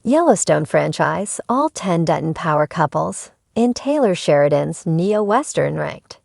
Yellowstone franchise, all 10 Dutton power couples, in Taylor Sheridan's Neo-Western ranked.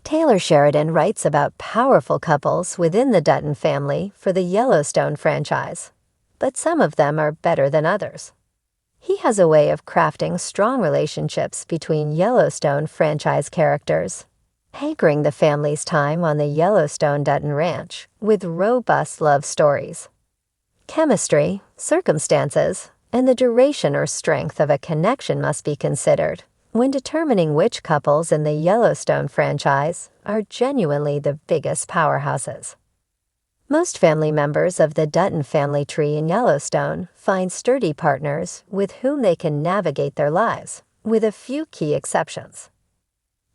Taylor Sheridan writes about powerful couples within the Dutton family for the Yellowstone franchise, but some of them are better than others. He has a way of crafting strong relationships between Yellowstone franchise characters, anchoring the family's time on the Yellowstone Dutton Ranch with robust love stories. Chemistry, circumstances, and the duration or strength of a connection must be considered when determining which couples in the Yellowstone franchise are genuinely the biggest powerhouses. Most family members of the Dutton family tree in Yellowstone find sturdy partners with whom they can navigate their lives, with a few key exceptions.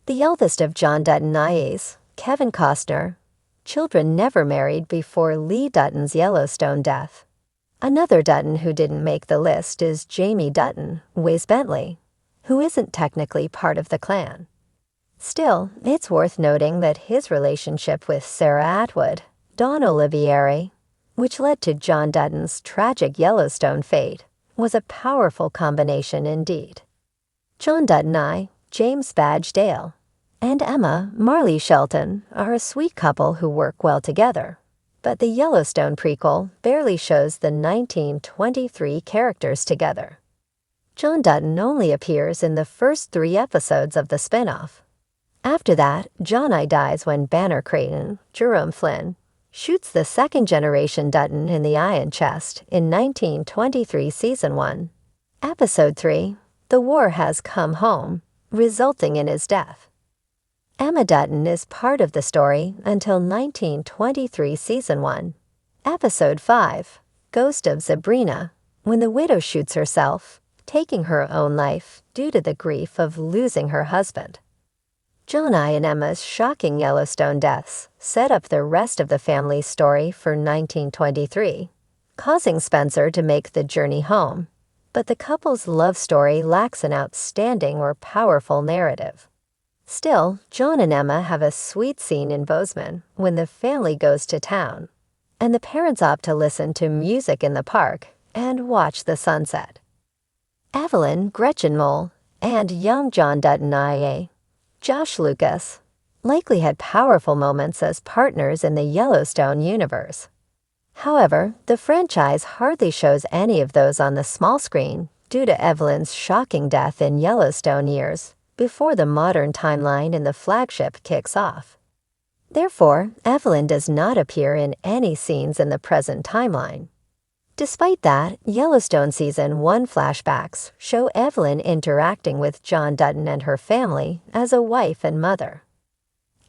The eldest of John Dutton IAs, Kevin Costner, children never married before Lee Dutton's Yellowstone death. Another Dutton who didn't make the list is Jamie Dutton, Waze Bentley, who isn't technically part of the clan. Still, it's worth noting that his relationship with Sarah Atwood, Dawn Olivieri, which led to John Dutton's tragic Yellowstone fate, was a powerful combination indeed. John Dutton I, James Badge Dale, and Emma Marley Shelton are a sweet couple who work well together, but the Yellowstone prequel barely shows the 1923 characters together. John Dutton only appears in the first 3 episodes of the spin-off. After that, John I dies when Banner Creighton, Jerome Flynn, shoots the second-generation Dutton in the eye and chest in 1923 Season 1. Episode 3, The War Has Come Home, resulting in his death. Emma Dutton is part of the story until 1923 Season 1. Episode 5, Ghost of Sabrina, when the widow shoots herself, taking her own life due to the grief of losing her husband. John I and Emma's shocking Yellowstone deaths set up the rest of the family's story for 1923, causing Spencer to make the journey home, but the couple's love story lacks an outstanding or powerful narrative. Still, John and Emma have a sweet scene in Bozeman when the family goes to town, and the parents opt to listen to music in the park and watch the sunset. Evelyn, Gretchen Mole, and young John Dutton IA, Josh Lucas, likely had powerful moments as partners in the Yellowstone universe. However, the franchise hardly shows any of those on the small screen due to Evelyn's shocking death in Yellowstone years before the modern timeline in the flagship kicks off. Therefore, Evelyn does not appear in any scenes in the present timeline. Despite that, Yellowstone Season 1 flashbacks show Evelyn interacting with John Dutton and her family as a wife and mother.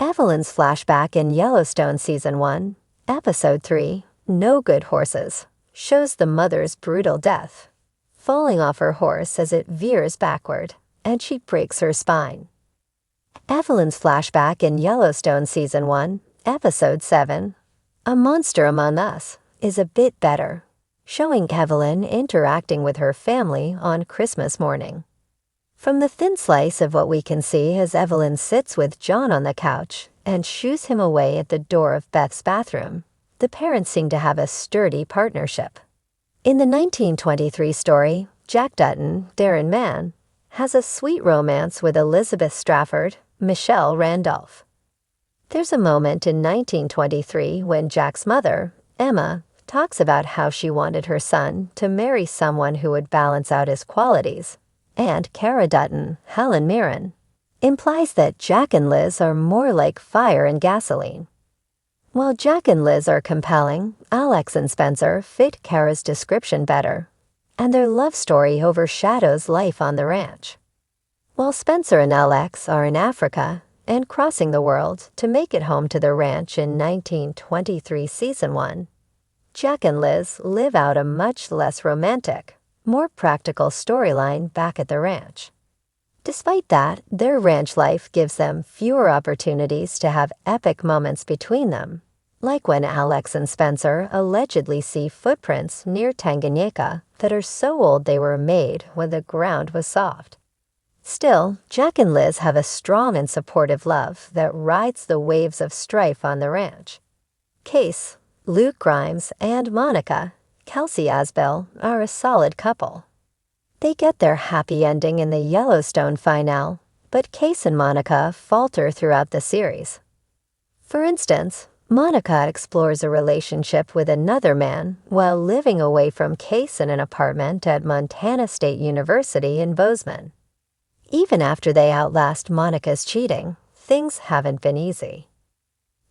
Evelyn's flashback in Yellowstone Season 1, Episode 3, No Good Horses, shows the mother's brutal death, falling off her horse as it veers backward, and she breaks her spine. Evelyn's flashback in Yellowstone Season 1, Episode 7, A Monster Among Us, is a bit better, showing Evelyn interacting with her family on Christmas morning. From the thin slice of what we can see as Evelyn sits with John on the couch and shoos him away at the door of Beth's bathroom, the parents seem to have a sturdy partnership. In the 1923 story, Jack Dutton, Darren Mann, has a sweet romance with Elizabeth Strafford, Michelle Randolph. There's a moment in 1923 when Jack's mother, Emma, talks about how she wanted her son to marry someone who would balance out his qualities, and Cara Dutton, Helen Mirren, implies that Jack and Liz are more like fire and gasoline. While Jack and Liz are compelling, Alex and Spencer fit Cara's description better, and their love story overshadows life on the ranch. While Spencer and Alex are in Africa and crossing the world to make it home to the ranch in 1923 Season 1, Jack and Liz live out a much less romantic, more practical storyline back at the ranch. Despite that, their ranch life gives them fewer opportunities to have epic moments between them, like when Alex and Spencer allegedly see footprints near Tanganyika that are so old they were made when the ground was soft. Still, Jack and Liz have a strong and supportive love that rides the waves of strife on the ranch. Case, Luke Grimes, and Monica Kelsey Asbill are a solid couple. They get their happy ending in the Yellowstone finale, but Case and Monica falter throughout the series. For instance, Monica explores a relationship with another man while living away from Case in an apartment at Montana State University in Bozeman. Even after they outlast Monica's cheating, things haven't been easy.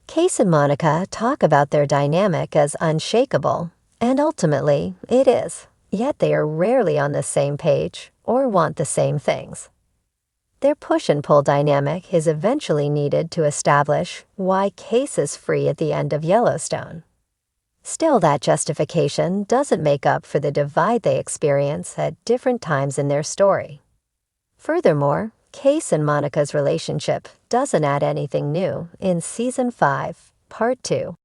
Case and Monica talk about their dynamic as unshakable, and ultimately it is, yet they are rarely on the same page or want the same things. Their push and pull dynamic is eventually needed to establish why Case is free at the end of Yellowstone. Still, that justification doesn't make up for the divide they experience at different times in their story. Furthermore, Case and Monica's relationship doesn't add anything new in Season 5, Part 2.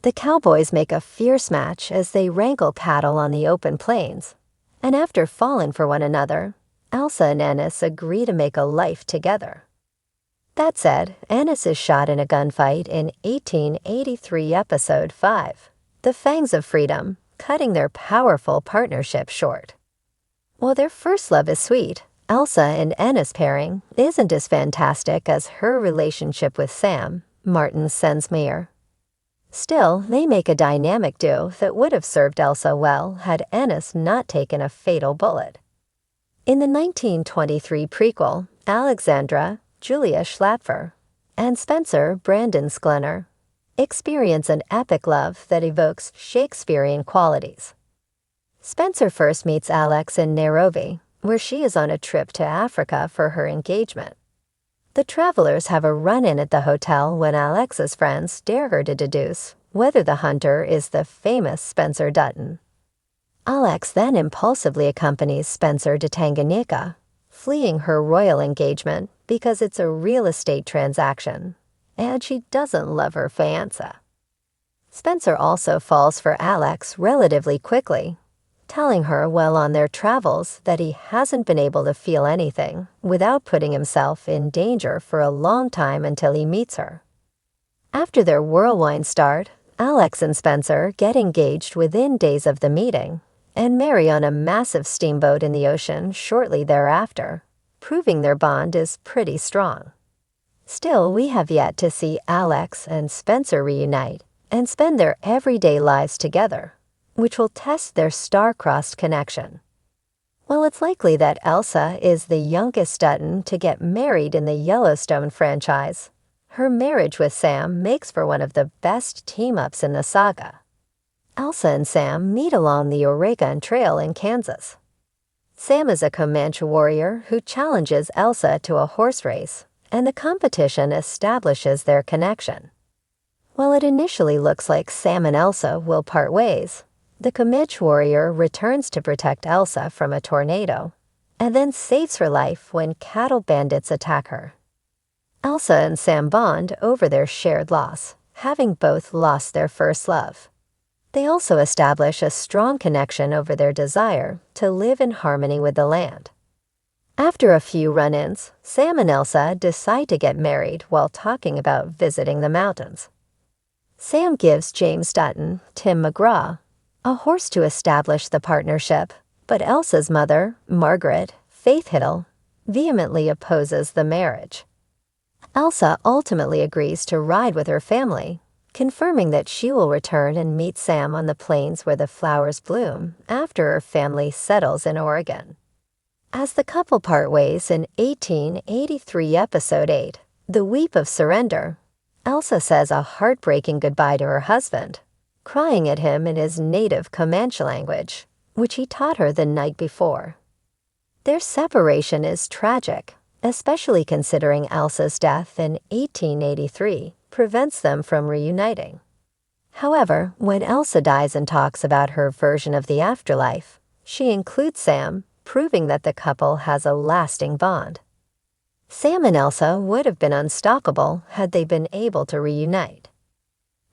The cowboys make a fierce match as they wrangle cattle on the open plains, and after falling for one another, Elsa and Ennis agree to make a life together. That said, Ennis is shot in a gunfight in 1883 Episode 5, The Fangs of Freedom, cutting their powerful partnership short. While their first love is sweet, Elsa and Ennis pairing isn't as fantastic as her relationship with Sam, Martin Sensmeyer. Still, they make a dynamic duo that would have served Elsa well had Ennis not taken a fatal bullet. In the 1923 prequel, Alexandra, Julia Schlattfer, and Spencer, Brandon Sklenar, experience an epic love that evokes Shakespearean qualities. Spencer first meets Alex in Nairobi, where she is on a trip to Africa for her engagement. The travelers have a run-in at the hotel when Alex's friends dare her to deduce whether the hunter is the famous Spencer Dutton. Alex then impulsively accompanies Spencer to Tanganyika, fleeing her royal engagement because it's a real estate transaction, and she doesn't love her fiancé. Spencer also falls for Alex relatively quickly, telling her while on their travels that he hasn't been able to feel anything without putting himself in danger for a long time until he meets her. After their whirlwind start, Alex and Spencer get engaged within days of the meeting and marry on a massive steamboat in the ocean shortly thereafter, proving their bond is pretty strong. Still, we have yet to see Alex and Spencer reunite and spend their everyday lives together, which will test their star-crossed connection. While it's likely that Elsa is the youngest Dutton to get married in the Yellowstone franchise, her marriage with Sam makes for one of the best team-ups in the saga. Elsa and Sam meet along the Oregon Trail in Kansas. Sam is a Comanche warrior who challenges Elsa to a horse race, and the competition establishes their connection. While it initially looks like Sam and Elsa will part ways, the Comanche warrior returns to protect Elsa from a tornado, and then saves her life when cattle bandits attack her. Elsa and Sam bond over their shared loss, having both lost their first love. They also establish a strong connection over their desire to live in harmony with the land. After a few run-ins, Sam and Elsa decide to get married while talking about visiting the mountains. Sam gives James Dutton, Tim McGraw, a horse to establish the partnership, but Elsa's mother, Margaret, Faith Hiddle, vehemently opposes the marriage. Elsa ultimately agrees to ride with her family, confirming that she will return and meet Sam on the plains where the flowers bloom after her family settles in Oregon. As the couple part ways in 1883 Episode 8, The Weep of Surrender, Elsa says a heartbreaking goodbye to her husband, crying at him in his native Comanche language, which he taught her the night before. Their separation is tragic, especially considering Elsa's death in 1883 prevents them from reuniting. However, when Elsa dies and talks about her version of the afterlife, she includes Sam, proving that the couple has a lasting bond. Sam and Elsa would have been unstoppable had they been able to reunite.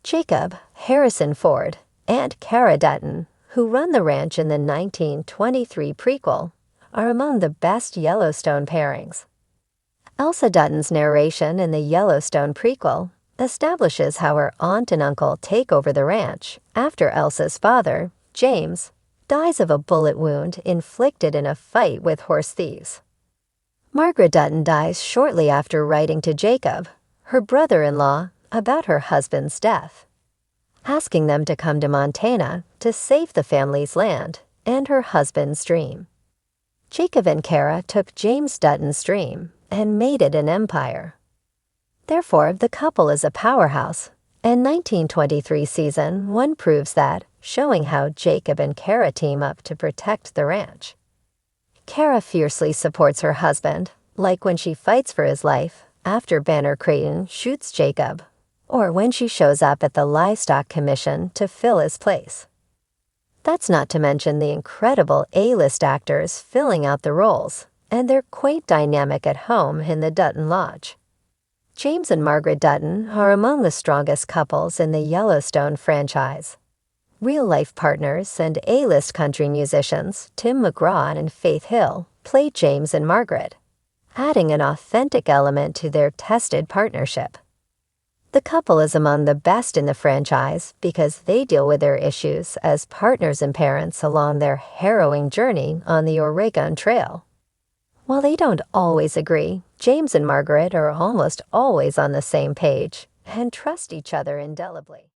Jacob, Harrison Ford, and Cara Dutton, who run the ranch in the 1923 prequel, are among the best Yellowstone pairings. Elsa Dutton's narration in the Yellowstone prequel establishes how her aunt and uncle take over the ranch after Elsa's father, James, dies of a bullet wound inflicted in a fight with horse thieves. Margaret Dutton dies shortly after writing to Jacob, her brother-in-law, about her husband's death, asking them to come to Montana to save the family's land and her husband's dream. Jacob and Kara took James Dutton's dream and made it an empire. Therefore, the couple is a powerhouse, and 1923 season 1 proves that, showing how Jacob and Kara team up to protect the ranch. Kara fiercely supports her husband, like when she fights for his life after Banner Creighton shoots Jacob, or when she shows up at the Livestock Commission to fill his place. That's not to mention the incredible A-list actors filling out the roles, and their quaint dynamic at home in the Dutton Lodge. James and Margaret Dutton are among the strongest couples in the Yellowstone franchise. Real-life partners and A-list country musicians Tim McGraw and Faith Hill play James and Margaret, adding an authentic element to their tested partnership. The couple is among the best in the franchise because they deal with their issues as partners and parents along their harrowing journey on the Oregon Trail. While they don't always agree, James and Margaret are almost always on the same page and trust each other indelibly.